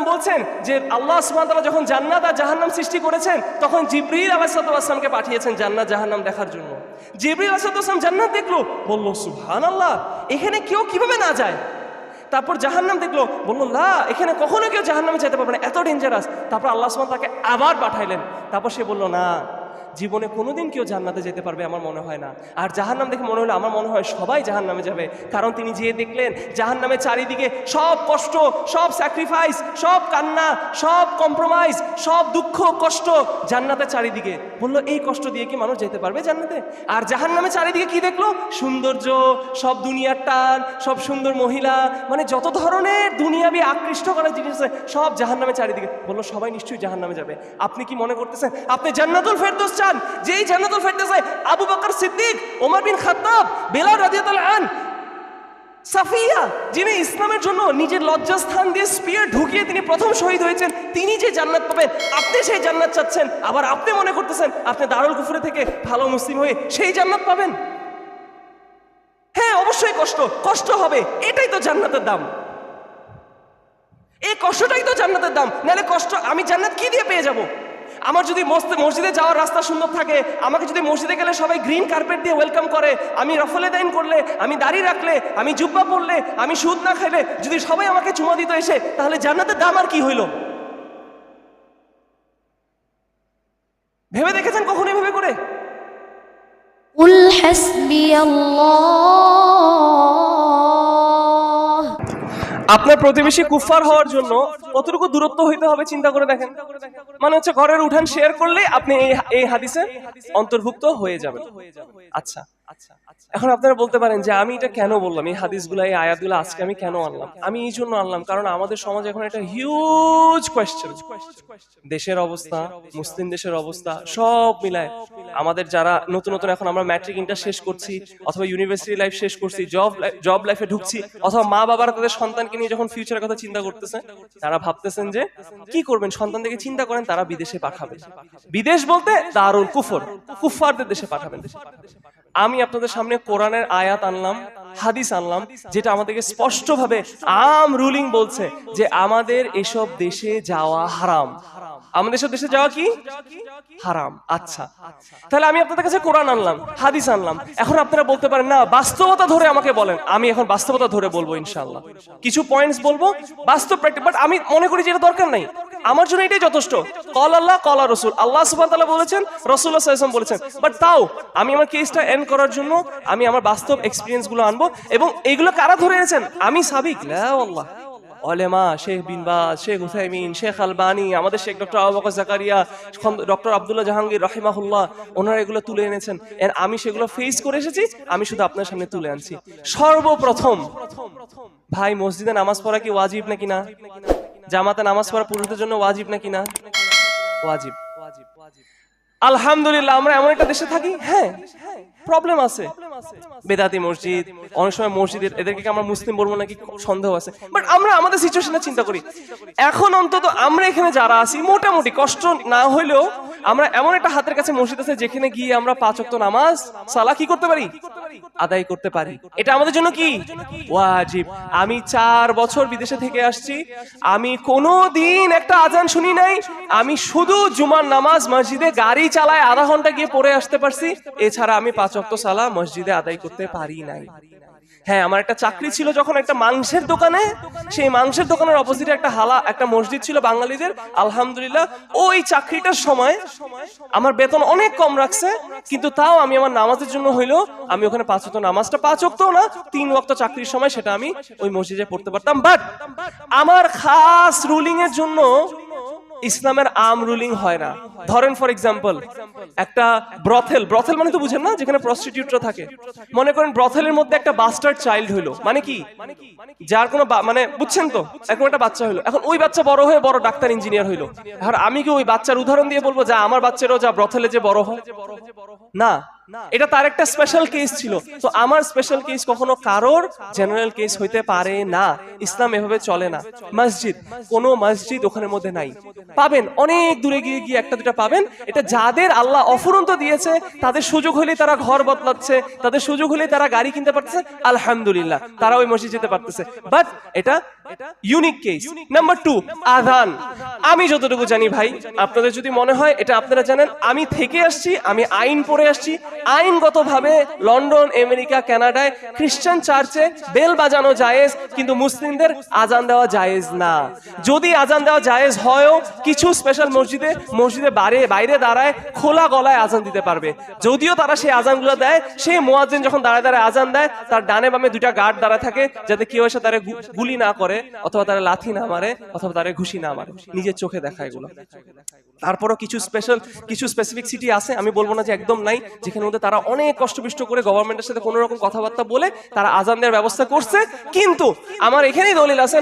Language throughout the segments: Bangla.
বলছেন যে আল্লাহ সুবহানাহু ওয়া তাআলা যখন জান্নাত আর জাহান্নাম সৃষ্টি করেছেন তখন জিবরিল আলাইহিস সালামকে পাঠিয়েছেন জান্নাত জাহান্নাম দেখার জন্য। জিবরিল আলাইহিস সালাম জান্নাত দেখলো, বলল সুবহানাল্লাহ, এখানে কেউ কিভাবে না যায়। তারপর জাহান্নাম দেখলো, বললো লা, এখানে কখনো কেউ জাহান্নামে যেতে পারবে না, এত ডেঞ্জারাস। তারপর আল্লাহ সুবহানাহু ওয়া তাআলা তাকে আবার পাঠাইলেন। তারপর সে বলল না, জীবনে কোনোদিন কেউ জান্নাতে যেতে পারবে আমার মনে হয় না। আর জাহান্নাম দেখে মনে হলো আমার মনে হয় সবাই জাহান্নামে যাবে, কারণ তিনি যেয়ে দেখলেন জাহান্নামের চারিদিকে সব কষ্ট, সব স্যাক্রিফাইস, সব কান্না, সব কম্প্রোমাইজ, সব দুঃখ কষ্ট জান্নাতের চারিদিকে। বললো এই কষ্ট দিয়ে কি মানুষ যেতে পারবে জান্নাতে? আর জাহান্নামের চারিদিকে কি দেখলো? সৌন্দর্য, সব দুনিয়ার টান, সব সুন্দর মহিলা, মানে যত ধরনের দুনিয়াবি আকৃষ্ট করার জিনিস আছে সব জাহান্নামের চারিদিকে। বললো সবাই নিশ্চয়ই জাহান্নামে যাবে। আপনি কি মনে করতেছেন আপনি জান্নাতুল ফেরদৌস চান? যেই জান্নাতুল ফেরদৌসে আবু বকর সিদ্দিক, ওমর বিন খাত্তাব, বেলাল রাদিয়াল্লাহু আনহু, সাফিয়া, যিনি ইসলামের জন্য নিজের লজ্জাস্থান দিয়ে স্পিয়ার ঢুকিয়ে তিনি প্রথম শহীদ হয়েছেন, তিনি যে জান্নাত পাবেন আপনি সেই জান্নাত চাচ্ছেন, আবার আপনি মনে করতেছেন আপনি দারুল কুফরে থেকে ভালো মুসলিম হয়ে সেই জান্নাত পাবেন। হ্যাঁ, অবশ্যই কষ্ট হবে, এটাই তো জান্নাতের দাম। এই কষ্টটাই তো জান্নাতের দাম। নাহলে কষ্ট আমি জান্নাত কি দিয়ে পেয়ে যাব? আমার যদি মসজিদে যাওয়ার রাস্তা সুন্দর থাকে, আমাকে যদি মসজিদে গেলে সবাই গ্রিন কার্পেট দিয়ে ওয়েলকাম করে, আমি রফলে দাইন করলে, আমি দাড়ি রাখলে, আমি জুব্বা পরলে, আমি সুদ না খাইলে যদি সবাই আমাকে চুমা দিত এসে, তাহলে জান্নাতের দাম আর কি হইল? ভেবে দেখেছেন কখনো এভাবে করে? কুল হাসবিয়াল্লাহ। আপনার প্রতিবেশী কুফফার হওয়ার জন্য কতটুকু দূরত্ব হইতে হবে চিন্তা করে দেখেন। মানে হচ্ছে ঘরের উঠান শেয়ার করলে আপনি এই হাদিসে অন্তর্ভুক্ত হয়ে যাবেন। আচ্ছা, এখন আপনারা বলতে পারেন যে আমি এটা কেন বললাম, এই হাদিসগুলো, এই আয়াতগুলো আজকে আমি কেন আনলাম? আমি এই জন্য আনলাম কারণ আমাদের সমাজে এখন একটা হিউজ কোয়েশ্চেন, দেশের অবস্থা, মুসলিম দেশের অবস্থা সব মিলায় আমাদের যারা নতুন নতুন এখন আমরা ম্যাট্রিক ইন্টার শেষ করছি অথবা ইউনিভার্সিটি লাইফ শেষ করছি, জব লাইফে ঢুকছি, অথবা মা বাবারা তাদের সন্তানকে নিয়ে যখন ফিউচারের কথা চিন্তা করতেছে, তারা ভাবতেছেন যে কি করবেন, সন্তান থেকে চিন্তা করেন তারা বিদেশে পাঠাবেন। বিদেশ বলতে দারুল কুফর, কুফফারদের দেশে পাঠাবেন। আমি আপনাদের সামনে কোরআনের আয়াত আনলাম, হাদিস আনলাম, যেটা আমাদেরকে স্পষ্টভাবে আম রুলিং বলছে যে আমাদের এসব দেশে যাওয়া হারাম। আমাদের এসব দেশে যাওয়া কি হারাম। আচ্ছা, তাহলে আমি আপনাদের কাছে কোরআন আনলাম, হাদিস আনলাম। এখন আপনারা বলতে পারেন না, বাস্তবতা ধরে আমাকে বলেন। আমি এখন বাস্তবতা ধরে বলবো ইনশাআল্লাহ, কিছু পয়েন্টস বলবো বাস্তব প্র্যাকটিস। বাট আমি মনে করি যে এটা দরকার নাই, আমার জন্য এটাই যথেষ্ট। কল আল্লাহ কল রাসূল, আল্লাহ সুবহানাহু ওয়া তাআলা বলেছেন, রাসূলুল্লাহ সাল্লাল্লাহু আলাইহি ওয়াসাল্লাম বলেছেন। বাট তাও আমি আমার কেসটা এন্ড করার জন্য আমি আমার বাস্তব এক্সপেরিয়েন্স গুলো আনবো। এবং এইগুলো কারা ধরে এনেছেন? আমি সাবিক লা ওয়াল্লাহ ওলেমা, শেখ বিন বাজ, শেখ উসাইমিন, শেখ আলবানী, আমাদের Sheikh doctor Abu Bakr Zakaria, doctor Abdullah Jahangir রাহিমাহুল্লাহ, ওনারা এগুলো তুলে এনেছেন। আমি সেগুলো ফেস করে এসেছি, আমি শুধু আপনার সামনে তুলে আনছি। সর্বপ্রথম ভাই, মসজিদে নামাজ পড়া কি ওয়াজিব নাকি না? জামাতে নামাজ পড়া পুরুষদের জন্য ওয়াজিব নাকি না? ওয়াজিব। আলহামদুলিল্লাহ আমরা এমন একটা দেশে থাকি, হ্যাঁ প্রবলেম আছে, বেদাতি মসজিদ, অনেক সময় মসজিদ এদেরকে আমরা মুসলিম বলবো নাকি সন্দেহ আছে। বাট আমরা আমাদের সিচুয়েশনে চিন্তা করি, এখন অন্তত আমরা এখানে যারা আছি মোটামুটি কষ্ট না হইলেও আমরা এমন একটা হাতের কাছে মসজিদ আছে যেখানে গিয়ে আমরা 5 ওয়াক্ত নামাজ সালাহ কি করতে পারি, আদায় করতে পারি। এটা আমাদের জন্য কি ওয়াজিব। আমি 4 বছর বিদেশে থেকে আসছি, আমি কোনোদিন একটা আজান শুনি নাই। আমি শুধু জুমার নামাজ মসজিদে গাড়ি চালায় আধা ঘন্টা গিয়ে পড়ে আসতে পারছি, এছাড়া আমি 5 ওয়াক্ত সালাহ মসজিদে আদায় করতে পারি নাই। হ্যাঁ, আমার একটা চাকরি ছিল যখন একটা মাংসের দোকানে, সেই মাংসের দোকানের অপোজিটে একটা মসজিদ ছিল বাঙালিদের। আলহামদুলিল্লাহ ওই চাকরিটার সময় আমার বেতন অনেক কম রাখছে, কিন্তু তাও আমি আমার নামাজের জন্য হইলো আমি ওখানে 5 ওয়াক্ত নামাজটা 5 ওয়াক্ত না 3 ওয়াক্ত চাকরির সময় সেটা আমি ওই মসজিদে পড়তে পারতাম। বাট আমার খাস রুলিং এর জন্য ইসলামের আম রুলিং হয় না। ধরেন ফর এক্সাম্পল একটা ব্রথেল মানে তো বুঝেন না, যেখানে প্রস্টিটিউটরা থাকে। মনে করেন ব্রথেলের মধ্যে একটা বাস্টার্ড চাইল্ড হইলো, মানে কি, যার কোনো মানে বুঝছেন তো, এখন একটা বাচ্চা হইলো। এখন ওই বাচ্চা বড় হয়ে বড় ডাক্তার ইঞ্জিনিয়ার হইলো। এখন আমি কি ওই বাচ্চার উদাহরণ দিয়ে বলবো যা আমার বাচ্চারও যা ব্রথেলে যে বড় হয়? না, এটা তার একটা স্পেশাল কেস ছিল। তো আমার স্পেশাল কেস কখনো কারোর জেনারেল কেস হইতে পারে না। ইসলাম এভাবে চলে না। মসজিদ, কোনো মসজিদ ওখানের মধ্যে নাই, পাবেন অনেক দূরে গিয়ে গিয়ে একটা দুটা পাবেন। এটা যাদের আল্লাহ অফুরন্ত দিয়েছে, তাদের সুযোগ হলে তারা ঘর বদলাচ্ছে, তাদের সুযোগ হলে তারা গাড়ি কিনতে পারতেছে, আলহামদুলিল্লাহ তারা ওই মসজিদ যেতে পারতেছে। বাট এটা ইউনিক কেস। নাম্বার 2, আযান। আমি যতটুকু জানি ভাই, আপনাদের যদি মনে হয় এটা আপনারা জানেন, আমি থেকে আসছি, আমি আইন পড়ে আসছি। আইনগতভাবে লন্ডন, আমেরিকা, কানাডায় খ্রিস্টান চার্চে বেল বাজানো জায়েজ, কিন্তু মুসলিমদের আজান দেওয়া জায়েজ না। যদি আজান দেওয়া জায়েজ হয়ও, কিছু স্পেশাল মসজিদে বাইরে দাঁড়ায় খোলা গলায় আজান দিতে পারবে। যদিও তারা সেই আজানগুলো দেয়, সেই মুয়াজ্জিন যখন দাঁড়ায় দাঁড়ায় আজান দেয়, তার ডানে বামে 2টা গার্ড দাঁড়ায় থাকে, যাতে কেউ এসে তারা গুলি না করে, অথবা তারা লাথি না মারে, অথবা তারা ঘুষি না মারে। নিজের চোখে দেখা এগুলো। তারপরও কিছু স্পেসিফিক সিটি আছে, আমি বলবো না যে একদম নাই, যেখানে মধ্যে তারা অনেক কষ্টপিষ্ট করে গভর্নমেন্টের সাথে কোনো রকম কথাবার্তা বলে তারা আজান দেওয়ার ব্যবস্থা করছে। কিন্তু আমার এখানেই দলিল আছে,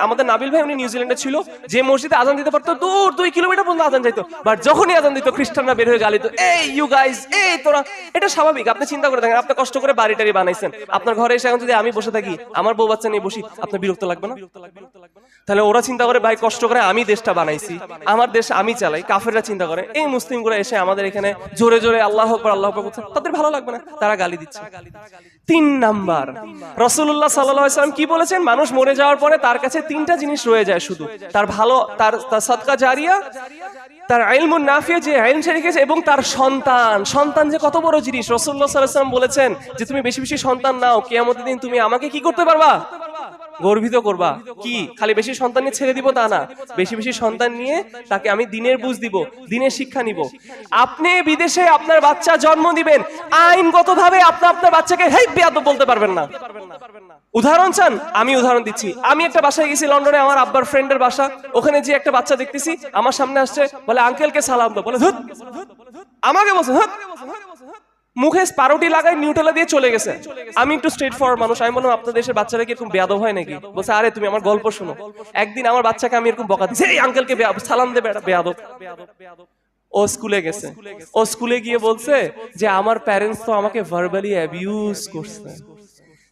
আমাদের নাবিল ভাই উনি নিউজিল্যান্ডে ছিল, যে মসজিদে আজান দিতে পারতো দূর 2 কিলোমিটার পর্যন্ত আজান যাইতো, বাট যখনই আজান দিত খ্রিস্টানরা বের হয়ে গালি দিত, এই ইউ গাইজ, এই তোরা। এটা স্বাভাবিক। আপনি চিন্তা করে দেখেন, আপনি কষ্ট করে বাড়ি টাড়ি বানাইছেন, আপনার ঘরে এসে এখন যদি আমি বসে থাকি, আমার বউ বাচ্চা নিয়ে বসি, আপনার বিরক্ত লাগবে না? তাহলে ওরা চিন্তা করে ভাই কষ্ট করে আমি দেশটা বানাইছি, আমার দেশ আমি চালাই। কাফেররা চিন্তা করে এই মুসলিমগুলো এসে আমাদের এখানে জোরে জোরে আল্লাহু আকবার আল্লাহু আকবার করছে, তাদের ভালো লাগবে না, তারা গালি দিচ্ছে। 3 নাম্বার, রাসূলুল্লাহ সাল্লাল্লাহু আলাইহি ওয়াসাল্লাম কি বলেছেন? মানুষ মরে যাওয়ার পরে তার কাছে 3টা জিনিস রয়ে যায় শুধু, তার ভালো, তার সাদকা জারিয়া, তার ইলমুন নাফি, যে ইলম শিখেছে, এবং তার সন্তান যে কত বড় জিনিস। রাসূলুল্লাহ সাল্লাল্লাহু আলাইহি ওয়াসাল্লাম বলেছেন যে তুমি বেশি বেশি সন্তান নাও, কিয়ামতের দিন তুমি আমাকে কি করতে পারবা? গর্বিত করবা। কি খালি বেশি সন্তান নিয়ে ছেড়ে দিব তা না, বেশি বেশি সন্তান নিয়ে তাকে আমি দিনের বুঝ দিব, দিনের শিক্ষা নিব। আপনি বিদেশে আপনার বাচ্চা জন্ম দিবেন, আইনগতভাবে আপনার বাচ্চাকে হেই বেয়াদব বলতে পারবেন না। উদাহরণ চান? আমি উদাহরণ দিচ্ছি। আমি একটা বাসায় গেছি লন্ডনে, আমার আব্বার ফ্রেন্ডের বাসা। ওখানে যে একটা বাচ্চা দেখতেছি আমার সামনে আসছে, বলে আঙ্কেলকে সালাম দাও, বলে ধুত, আমাকে বলছে ধুত, মুখে পারোটি লাগাই নিউটেলা দিয়ে চলে গেছে। আমি একটু স্ট্রেট ফরওয়ার্ড মানুষ, আমি বললাম আপনাদের দেশের বাচ্চারা কি এরকম বেয়াদব হয় নাকি? বলছে আরে তুমি আমার গল্প শোনো। একদিন আমার বাচ্চাকে আমি এরকম বকা দিয়েছি, এই আঙ্কেলকে সালাম দে বেয়াদব। ও স্কুলে গেছে, ও স্কুলে গিয়ে বলছে যে আমার প্যারেন্টস তো আমাকে ভার্বালি অ্যাবিউজ করছে।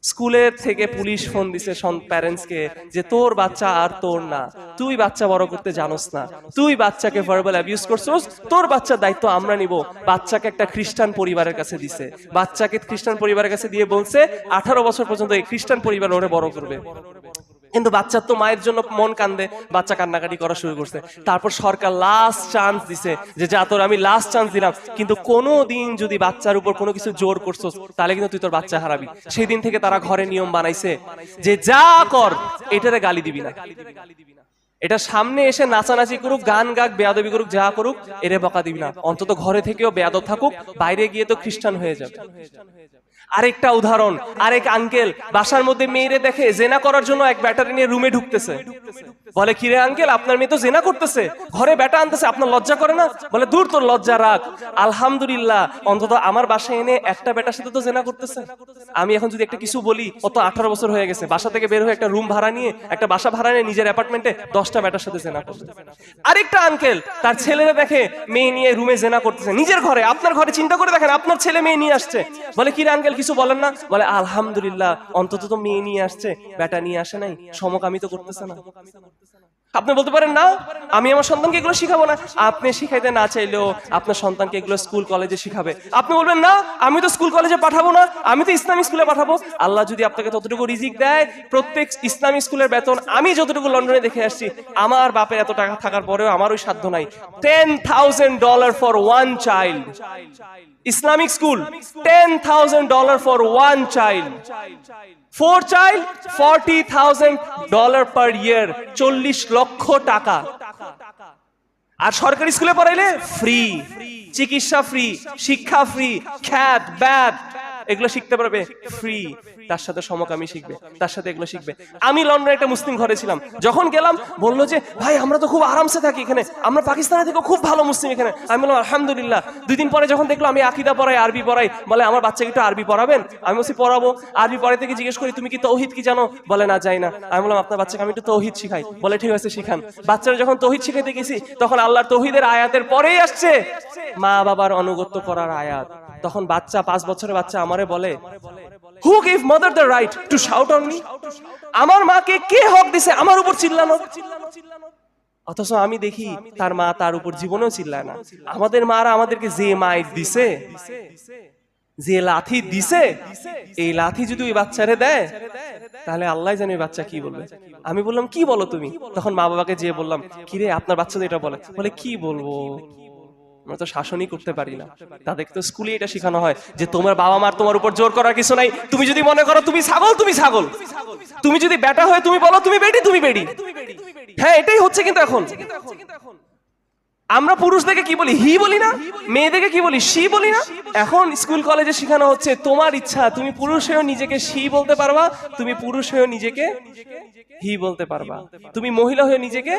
স্কুলের থেকে পুলিশ ফোন দিছে প্যারেন্টসকে যে তোর বাচ্চা আর তোর না, তুই বাচ্চা বড় করতে জানোস না, তুই বাচ্চাকে ভার্বাল অ্যাবিউজ করছস, তোর বাচ্চার দায়িত্ব আমরা নিব। বাচ্চাকে একটা খ্রিস্টান পরিবারের কাছে দিছে, বাচ্চাকে খ্রিস্টান পরিবারের কাছে দিয়ে বলছে 18 বছর পর্যন্ত এই খ্রিস্টান পরিবার ওরে বড় করবে। কিন্তু বাচ্চার তো মায়ের জন্য মন কান্দে, বাচ্চা কান্নাকাটি করা শুরু করছে। তারপর সরকার লাস্ট চান্স দিছে যে যা তোর আমি লাস্ট চান্স দিলাম, কিন্তু কোনো দিন যদি বাচ্চার উপর কোনো কিছু জোর করছস তাহলে কিন্তু তুই তোর বাচ্চা হারাবি। সেই দিন থেকে তারা ঘরে নিয়ম বানাইছে যে যা কর এটারে গালি দিবি না, এটা সামনে এসে নাচানাচি করুক, গান গাক, বেয়াদবি করুক, যা করুক, এরে বকা দিবি না। অন্তত ঘরে থেকেও বেয়াদব থাকুক, বাইরে গিয়ে তো খ্রিস্টান হয়ে যাবে। আরেকটা উদাহরণ, আরেক আঙ্কেল বাসার মধ্যে মেয়েরে দেখে জেনা করার জন্য এক ব্যাটারি নিয়ে রুমে ঢুকতেছে। বলে কিরে আঙ্কেল, আপনার মেয়ে তো জেনা করতেছে, ঘরে ব্যাটা আনতেছে, আপনার লজ্জা করে না? বলে দূর তোর লজ্জা রাখ, আলহামদুলিল্লাহ অন্তত আমার বাসায় এনে একটা ব্যাটার সাথে তো জেনা করতেছে। আমি এখন যদি একটা কিছু বলি, ও তো 18 বছর হয়ে গেছে, বাসা থেকে বের হয়ে একটা রুম ভাড়া নিয়ে, একটা বাসা ভাড়া নিয়ে নিজের অ্যাপার্টমেন্টে 10টা ব্যাটার সাথে জেনা করছে। আরেকটা আঙ্কেল তার ছেলেরা দেখে মেয়ে নিয়ে রুমে জেনা করতেছে নিজের ঘরে। আপনার ঘরে চিন্তা করে দেখেন, আপনার ছেলে মেয়ে নিয়ে আসছে, বলে কিরে আঙ্কেল কিছু বলেন না? বলে আলহামদুলিল্লাহ অন্তত তো মেয়ে নিয়ে আসছে, ব্যাটা নিয়ে আসে নাই, সমকামী তো করতেছে না। আপনি বলতে পারেন না আমি আমার সন্তানকে এগুলো শিখাবো না। আপনি শিখাইতে না চাইলেও আপনার সন্তানকে এগুলো স্কুল কলেজে শিখাবে। আপনি বলবেন না আমি তো স্কুল কলেজে পাঠাবো না, আমি তো ইসলামিক স্কুলে পাঠাবো। আল্লাহ যদি আপনাকে ততটুকু রিজিক দেয়, প্রত্যেক ইসলামিক স্কুলের বেতন আমি যতটুকু লন্ডনে দেখে আসছি, আমার বাপের এত টাকা থাকার পরেও আমার ওই সাধ্য নাই। $10,000 for one child. Islamic school, $10,000 for one child. 4 child, $40,000 per year, 40 লক্ষ টাকা। আর সরকারি স্কুলে পড়াইলে ফ্রি, চিকিৎসা ফ্রি, শিক্ষা ফ্রি, খ্যাত ব্যাত এগুলো শিখতে পারবে ফ্রি। তার সাথে সমকামী শিখবে, তার সাথে এগুলো শিখবে। আমি লন্ডনে একটা মুসলিম ঘরে ছিলাম, যখন গেলাম বললো যে ভাই আমরা তো খুব আরামসে থাকি এখানে, আমরা পাকিস্তানে থেকে খুব ভালো মুসলিম এখানে। আমি বললাম আলহামদুলিল্লাহ। 2 দিন পরে যখন দেখলো আমি আকীদা পড়াই, আরবি পড়াই, বলে আমার বাচ্চাকে একটু আরবি পড়াবেন? আমি বলছি পড়াবো। আরবি পড়াই থেকে জিজ্ঞেস করি তুমি কি তাওহীদ কি জানো? বলে না যাই না। আমি বললাম আপনার বাচ্চাকে আমি একটু তাওহীদ শিখাই। বলে ঠিক আছে শিখান। বাচ্চারা যখন তাওহীদ শিখাইতে গেছি তখন আল্লাহর তাওহীদের আয়াতের পরেই আসছে মা বাবার আনুগত্য করার আয়াত। তখন বাচ্চা 5 বছরের বাচ্চা আমারে বলে, who give mother the right to shout on me? আমার মাকে কে হক দিছে আমার উপর চিল্লানো? অথচ আমি দেখি তার মা তার উপর জীবনেও চিল্লায় না। আমাদের মারা আমাদেরকে যে মাইর দিছে, যে লাথি দিছে, এই লাথি যদি ওই বাচ্চারে দেয় তাহলে আল্লাহ জানে ওই বাচ্চা কি বলবে। আমি বললাম কি বলো তুমি? তখন মা বাবাকে যেয়ে বললাম, কিরে আপনার বাচ্চা তো এটা বলে। বলে কি বলবো, আমরা তো শাসনই করতে পারি না। তাদেরকে তো স্কুলে এটা শেখানো হয় যে তোমার বাবা মার তোমার উপর জোর করার কিছু নাই। তুমি যদি মনে করো তুমি ছাগল, তুমি ছাগল। তুমি যদি বেটা হয় তুমি বলো তুমি বেটি, তুমি বেটি। হ্যাঁ, এটাই হচ্ছে কিন্তু এখন। আমরা পুরুষদেরকে কি বলি? হি বলি না? মেয়েদেরকে কি বলি? শি বলি না? এখন স্কুল কলেজে শেখানো হচ্ছে তোমার ইচ্ছা, তুমি পুরুষ হয়েও নিজেকে শি বলতে পারবা, তুমি পুরুষ হয়েও নিজেকে হি বলতে পারবা, তুমি মহিলা হয়ে নিজেকে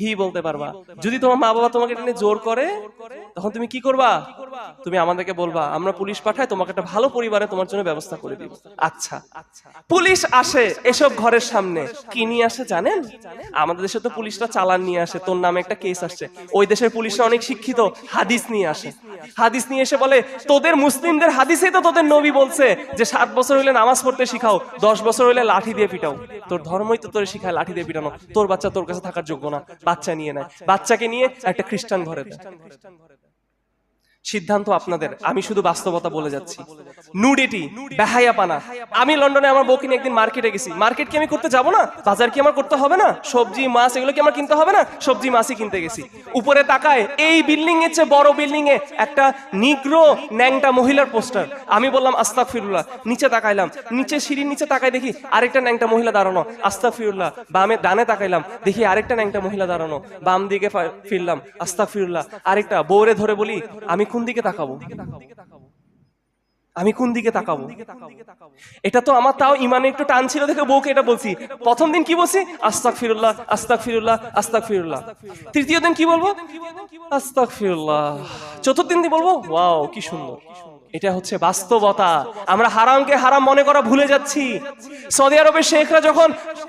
হি বলতে পারবা। যদি তোমার মা বাবা তোমাকে এটা নিয়ে জোর করে তখন তুমি কি করবা? তুমি আমাদেরকে বলবা আমরা পুলিশ পাঠাই, তোমাকে একটা ভালো পরিবারে তোমার জন্য ব্যবস্থা করে দিব। আচ্ছা, পুলিশ আসে এসব ঘরের সামনে, কি নিয়ে আসে জানেন? আমাদের দেশে তো পুলিশরা চালান নিয়ে আসে, তোর নামে একটা কেস আসছে। ওই দেশের পুলিশরা অনেক শিক্ষিত, হাদিস নিয়ে আসে। হাদিস নিয়ে এসে বলে তোদের মুসলিমদের হাদিসেই তো তোদের নবী বলছে যে 7 বছর হইলে নামাজ পড়তে শিখাও, 10 বছর হইলে লাঠি দিয়ে পিটাও। তোর ধর্মই তো তোর শিখায় লাঠি দিয়ে পিটানো। তোর বাচ্চা তোর কাছে থাকার যোগ্য না। বাচ্চা নিয়ে নেয়, বাচ্চাকে নিয়ে একটা খ্রিস্টান ঘরে দেয়। সিদ্ধান্ত আপনাদের, আমি শুধু বাস্তবতা বলে যাচ্ছি। নুডিটি, বেহায়াপানা। আমি লন্ডনে আমার বউকে নিয়ে একদিন মার্কেটে গেছি। মার্কেট কি আমি করতে যাব না? বাজার কি আমার করতে হবে না? সবজি মাছ এগুলো কি আমার কিনতে হবে না? সবজি মাছই কিনতে গেছি। উপরে তাকায় এই বিল্ডিং এর চেয়ে বড় বিল্ডিং এ একটা নিগ্রো ন্যাংটা মহিলার পোস্টার। আমি বললাম আস্তাগফিরুল্লাহ। নিচে তাকাইলাম, নিচে সিঁড়ির নিচে তাকাই দেখি আরেকটা ন্যাংটা মহিলা দাঁড়ানো, আস্তাগফিরুল্লাহ। বামে ডানে তাকাইলাম, দেখি আরেকটা ন্যাংটা মহিলা দাঁড়ানো, বাম দিকে ফিরলাম, আস্তাগফিরুল্লাহ। আরেকটা বউরে ধরে বলি আমি কোন দিকে তাকাবো? আমি কোন দিকে তাকাবো? এটা তো আমার তাও ইমানে একটু টান ছিল দেখে বউকে এটা বলছি। প্রথম দিন কি বলছি? আস্তাগফিরুল্লাহ, আস্তাগফিরুল্লাহ, আস্তাগফিরুল্লাহ। তৃতীয় দিন কি বলবো? আস্তাগফিরুল্লাহ। চতুর্থ দিন বলবো ওয়াও কি সুন্দর। এটা হচ্ছে বাস্তবতা। আমরা হারামকে হারাম মনে করা ভুলে যাচ্ছি। সৌদি আরবের শেখরা যখন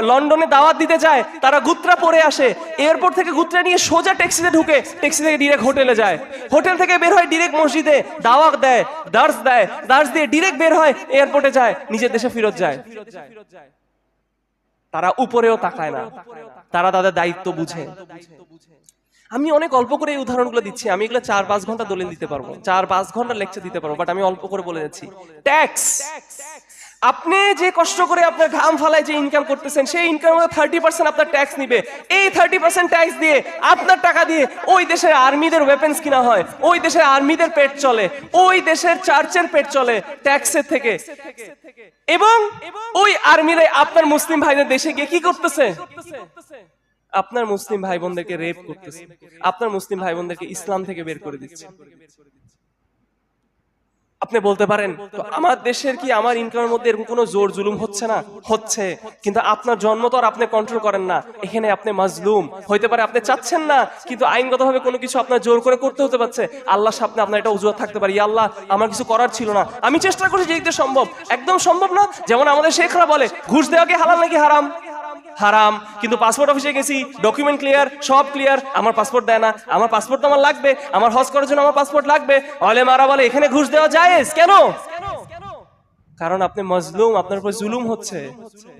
লন্ডনে দাওয়াত দিতে যায় তারা গুত্রা পরে আসে, এয়ারপোর্ট থেকে গুত্রা নিয়ে সোজা ট্যাক্সিতে ঢুকে, ট্যাক্সি থেকে ডিরেক্ট হোটেলে যায়, হোটেল থেকে বের হয় ডিরেক্ট মসজিদে দাওয়াত দেয়, দার্স দেয়, দার্স দিয়ে ডিরেক্ট বের হয় এয়ারপোর্টে যায়, নিজের দেশে ফেরত যায়। তারা উপরেও তাকায় না, তারা তাদের দায়িত্ব বুঝে। আমি অনেক অল্প করে এই উদাহরণগুলো দিচ্ছি, আমি এগুলো 4-5 ঘন্টা দলিল দিতে পারবো, 4-5 ঘন্টা লেকচার দিতে পারবো, বাট আমি অল্প করে বলে যাচ্ছি। ট্যাক্স, আপনি যে কষ্ট করে আপনার ঘাম ফালায় যে ইনকাম করতেছেন সেই ইনকামের মধ্যে 30% আপনার ট্যাক্স নিবে। এই 30% ট্যাক্স দিয়ে আপনার টাকা দিয়ে ওই দেশের আর্মিদের ওয়েপেন্স কিনা হয়, ওই দেশের আর্মিদের পেট চলে, ওই দেশের চার্চের পেট চলে ট্যাক্সের থেকে। এবং ওই আর্মিরা আপনার মুসলিম ভাইদের দেশে গিয়ে কি করতেছে? আপনার মুসলিম ভাই বোনদেরকে রেপ করতেছে, আপনার মুসলিম ভাই বোনদেরকে ইসলাম থেকে বের করে দিচ্ছে। আপনি বলতে পারেন তো আমার দেশের কি আমার ইনকামের মধ্যে এরকম কোনো জোর জুলুম হচ্ছে না? হচ্ছে, কিন্তু আপনার জন্ম তো আর আপনি কন্ট্রোল করেন না। এখানে আপনি মাজলুম হইতে পারে, আপনি চাচ্ছেন না, কিন্তু আইনগতভাবে কোনো কিছু আপনার জোর করে করতে হতে পারছে। আল্লাহর সামনে আপনার এটা অজুহাত থাকতে পারে, ইয়া আল্লাহ আমার কিছু করার ছিল না, আমি চেষ্টা করছি যেতে সম্ভব। একদম সম্ভব না। যেমন আমাদের শেখরা বলে ঘুষ দেওয়া কি হালাল নাকি হারাম? হারাম। কিন্তু পাসপোর্ট অফিসে গেছি, ডকুমেন্ট ক্লিয়ার, সব ক্লিয়ার, আমার পাসপোর্ট দেয় না। আমার পাসপোর্ট তো আমার লাগবে, আমার হজ করার জন্য আমার পাসপোর্ট লাগবে। ওলেমারা বলে এখানে ঘুষ দেওয়া জায়েজ। কেন? কারণ আপনি মাজলুম, আপনার উপর জুলুম হচ্ছে।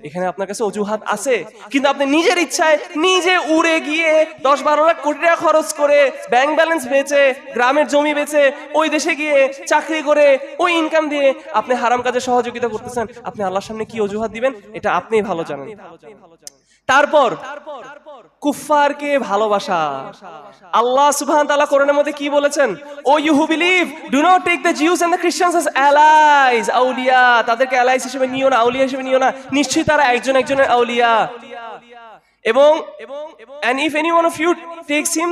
এখানে আপনার কাছে অজুহাত আছে, কিন্তু আপনি নিজের ইচ্ছায় নিজে উড়ে গিয়ে 10-12 লাখ কোটি টাকা খরচ করে ব্যাংক ব্যালেন্স বেচে, গ্রামের জমি বেচে, ওই দেশে গিয়ে চাকরি করে ওই ইনকাম দিয়ে আপনি হারাম কাজে সহযোগিতা করতেছেন। আপনি আল্লাহর সামনে কি অজুহাত দিবেন এটা আপনিই ভালো জানেন। তারপর কুফফারকে ভালোবাসা। আল্লাহ সুবহানাহু ওয়া তাআলা কোরআনের মধ্যে কি বলেছেন? O you who believe, do not take the Jews and the Christians as allies, আউলিয়া। তাদেরকে অ্যালাইজ হিসেবে নিও না, আউলিয়া হিসেবে নিও না, নিশ্চয়ই তারা একজন একজনের আউলিয়া। এবং and if any one of you takes him,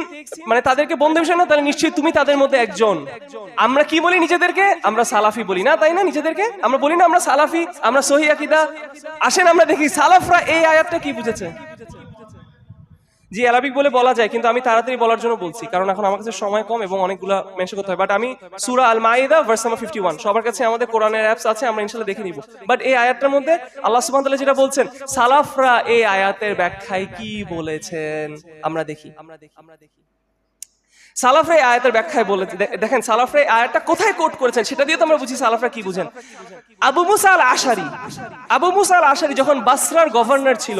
মানে তাদেরকে বন্ধু হিসেবে না, তাহলে নিশ্চয়ই তুমি তাদের মধ্যে একজন। আমরা কি বলি নিজেদেরকে? আমরা সালাফি বলি না, তাই না? নিজেদেরকে আমরা বলি না আমরা সালাফি, আমরা সহি আকীদা। আসেন আমরা দেখি সালাফরা এই আয়াতটা কি বুঝেছে। জি অ্যারাবিক বলে বলা যায়, কিন্তু আমি তাড়াতাড়ি বলার জন্য বলছি, কারণ এখন আমার কাছে সময় কম এবং অনেকগুলো মেনশন করতে হয়। বাট আমি সূরা আল মাইদা ভার্স নাম্বার 51, সবার কাছে আমাদের কোরআনের অ্যাপস আছে, আমরা ইনশাআল্লাহ দেখে নিব। বাট এই আয়াতটার মধ্যে আল্লাহ সুবহানাহু ওয়া তাআলা যেটা বলছেন, সালাফরা এই আয়াতের ব্যাখ্যায় কি বলেছেন আমরা দেখি। সালাফরা এই আয়াতের ব্যাখ্যায় বলে দেখেন সালাফরা এই আয়াতটা কোথায় কোট করেছেন সেটা দিয়ে তো আমরা বুঝি সালাফরা কি বুঝেন। আবু মুসা আল আশারি যখন বাসরার গভর্নর ছিল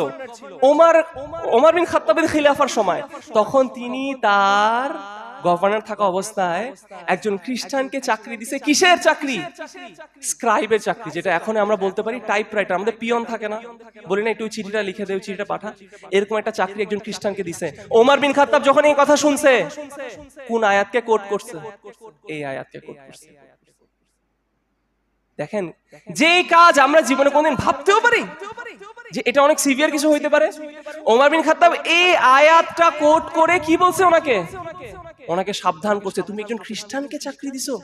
ওমর বিন খাত্তাবের খিলাফার সময়, তখন তিনি তার গভর্নর থাকা অবস্থায় একজন খ্রিস্টানকে চাকরি দিছে। কিসের চাকরি? স্ক্রাইবের চাকরি, যেটা এখন আমরা বলতে পারি টাইপরাইটার। আমাদের পিয়ন থাকে না, বলি না একটু চিঠিটা লিখে দেও, চিঠিটা পাঠা, এরকম একটা চাকরি একজন খ্রিস্টানকে দিছে। ওমর বিন খাত্তাব যখন এই কথা শুনছে, কোন আয়াতকে কোট করছে? এই আয়াতকে কোট করছে। দেখেন, যে কাজ আমরা জীবনে কোনদিন ভাবতেও পারি যে এটা অনেক সিভিয়ার কিছু হইতে পারে, ওমর বিন খাত্তাব এই আয়াতটা কোট করে কি বলছে? ওনাকে সাবধান করছে, তুমি একজন খ্রিস্টানকে চাকরি দিছো।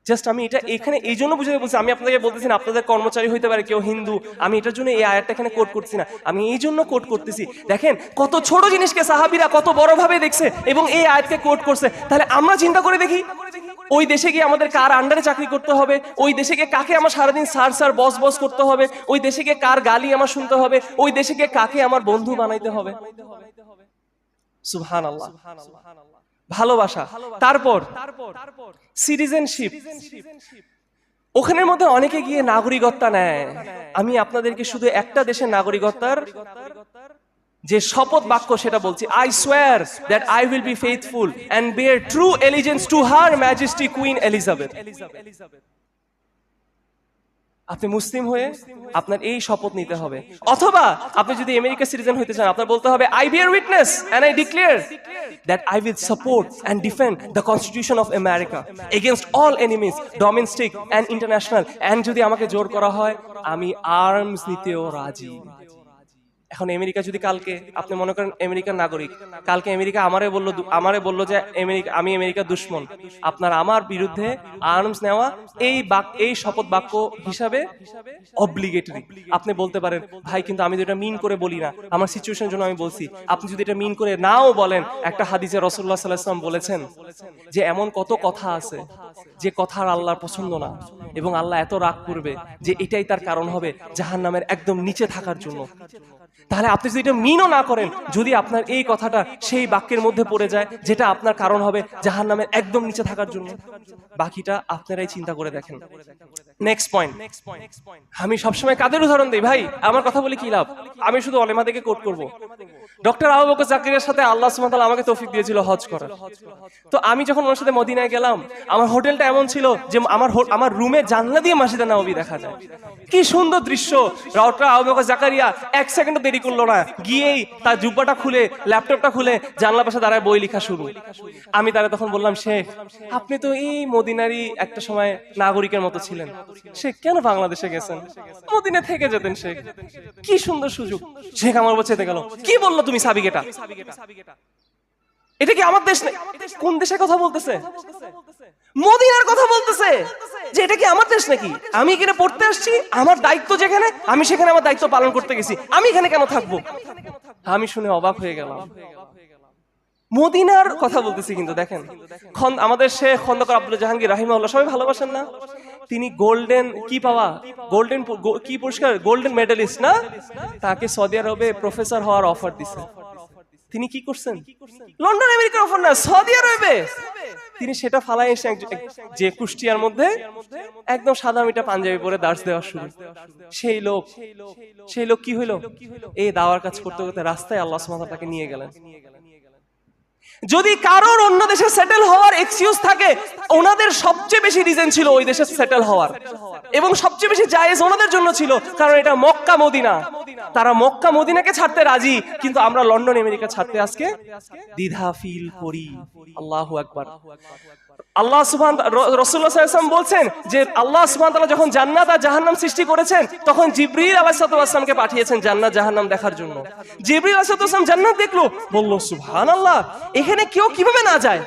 জাস্ট আমি এটা এখানে এই জন্য বুঝাতে বলছি, আমি আপনাদেরকে বলতেছি না আপনাদের কর্মচারী হইতে পারে কেউ হিন্দু, আমি এটার জন্য এই আয়াতটা এখানে কোট করছি না, আমি এই জন্য কোট করতেছি। দেখেন কত ছোট জিনিসকে সাহাবীরা কত বড় ভাবে দেখছে এবং এই আয়াতকে কোট করছে। তাহলে আমরা চিন্তা করে দেখি, ওই দেশে গিয়ে আমাদের কার আন্ডারে চাকরি করতে হবে, ওই দেশে গিয়ে কাকে আমার সারাদিন স্যার বস করতে হবে, ওই দেশে গিয়ে কার গালি আমার শুনতে হবে, ওই দেশে গিয়ে কাকে আমার বন্ধু বানাইতে হবে। সুবহানাল্লাহ, ভালোবাসা। তারপর সিটিজেনশিপ, ওখানের মধ্যে অনেকে গিয়ে নাগরিকত্ব নেয়। আমি আপনাদেরকে শুধু একটা দেশের নাগরিকত্বের যে শপথ বাক্য সেটা বলছি, I swear that I will be faithful and bear true allegiance to her majesty queen Elizabeth. আপনি মুসলিম হয়ে আপনার এই শপথ নিতে হবে। অথবা আপনি যদি আমেরিকা সিটিজেন হইতে চান, আপনার বলতে হবে I bear witness and I declare that I will support and defend the Constitution of America against all enemies, domestic and international. And যদি আমাকে জোর করা হয়, আমি আর্মস নিতেও রাজি। এখন আমেরিকা যদি কালকে, আপনি মনে করেন আমেরিকার নাগরিক, কালকে আমেরিকা আমারে বললো যে আমি আমেরিকার দুশমন, আপনার আমার বিরুদ্ধে আর্মস নেওয়া এই শপথ বাক্য হিসাবে অব্লিগেটরি। আপনি বলতে পারেন ভাই কিন্তু আমি তো এটা মিন করে বলি না, আমার সিচুয়েশনের জন্য আমি বলছি। আপনি যদি এটা মিন করে নাও বলেন, একটা হাদিসে রাসূলুল্লাহ সাল্লাল্লাহু আলাইহি ওয়াসাল্লাম বলেছেন যে এমন কত কথা আছে যে কথার আল্লাহর পছন্দ না, এবং আল্লাহ এত রাগ করবে যে এটাই তার কারণ হবে জাহান্নামের একদম নিচে থাকার জন্য। তাহলে আপনি যদি এটা মিনও না করেন, যদি আপনার এই কথাটা সেই বাক্যের মধ্যে পড়ে যায় যেটা আপনার কারণ হবে জাহান্নামের একদম নিচে থাকার জন্য, বাকিটা আপনারাই চিন্তা করে দেখেন। নেক্সট পয়েন্ট, আমি সবসময় কাদের উদাহরণ দিই ভাই, আমার কথা বলে কি লাভ? আমি শুধু ওলেমা থেকে কোট করব। ডক্টর আবু বকর জাকারিয়ার সাথে আল্লাহ সুবহানাহু ওয়া তাআলা আমাকে তৌফিক দিয়েছিল হজ করার। তো আমি যখন ওনার সাথে মদিনায় গেলাম, আমার হোটেলটা এমন ছিল যে আমার রুমে জানলা দিয়ে মসজিদে নববী দেখা যায়। কি সুন্দর দৃশ্য! ডক্টর আবু বকর জাকারিয়া এক সেকেন্ডও দেরি করলো না, গিয়েই তার জুব্বাটা খুলে ল্যাপটপটা খুলে জানলা পাশে দাঁড়ায় বই লেখা শুরু। আমি তারা তখন বললাম, শেখ আপনি তো এই মদিনারই একটা সময় নাগরিকের মতো ছিলেন, শেখ কেন বাংলাদেশে গেছেন? মদিনা থেকে যেতেন শেখ, কি সুন্দর সুযোগ। শেখ আমার বলছে গেল, কি বললো তুমি সাবিকেটা? এটা কি আমার দেশ? কোন দেশের কথা বলতেছে? মদিনার কথা বলতেছে যে এটা কি আমার দেশ নাকি? আমি এখানে পড়তে আসছি, আমার দায়িত্ব যেখানে, আমি সেখানে আমার দায়িত্ব পালন করতে গেছি, আমি এখানে কেন থাকবো? আমি শুনে অবাক হয়ে গেলাম। মদিনার কথা বলতেছি, কিন্তু দেখেন আমাদের শেখ খন্দকার আব্দুল জাহাঙ্গীর রাহিমাহুল্লাহ, সবাই ভালোবাসেন না? তিনি গোল্ডেন কি পুরস্কার, গোল্ডেন মেডেলিস্ট না? তাকে সৌদি আরবে প্রফেসর হওয়ার অফার দিছে। তিনি কি করছেন? লন্ডন আমেরিকার অফার না, সৌদি আরবে। তিনি সেটা ফালাই এসে যে কুষ্টিয়ার মধ্যে একদম সাদা মিটা পাঞ্জাবি পরে দার্স দেওয়া শুরু। সেই লোক কি হইলো? এই দাওয়ার কাজ করতে করতে রাস্তায় আল্লাহ সুবহানাহু ওয়া তাআলা তাকে নিয়ে গেলেন। যদি কারোর অন্য দেশে সেটেল হওয়ার এক্সকিউজ থাকে, ওনাদের সবচেয়ে বেশি রিজন ছিল ওই দেশে সেটেল হওয়ার, এবং সবচেয়ে বেশি জায়েজ ওনাদের জন্য ছিল, কারণ এটা মক্কা মদিনা। তারা মক্কা মদিনাকে ছাড়তে রাজি, কিন্তু আমরা লন্ডন আমেরিকা ছাড়তে আজকে দ্বিধা ফিল করি। আল্লাহু আকবার। আল্লাহ সুবহানাহু রাসূলুল্লাহ সাল্লাল্লাহু আলাইহি ওয়াসাল্লাম বলছেন যে আল্লাহ সুবহানাহু ওয়া তাআলা যখন জান্নাত আর জাহান্নাম সৃষ্টি করেছেন, তখন জিবরিল আলাইহিস সালামকে পাঠিয়েছেন জান্নাত জাহান্নাম দেখার জন্য। জিবরিল আলাইহিস সালাম জান্নাত দেখলো, বলল সুবহানাল্লাহ, এখানে কেউ কিভাবে না যায়?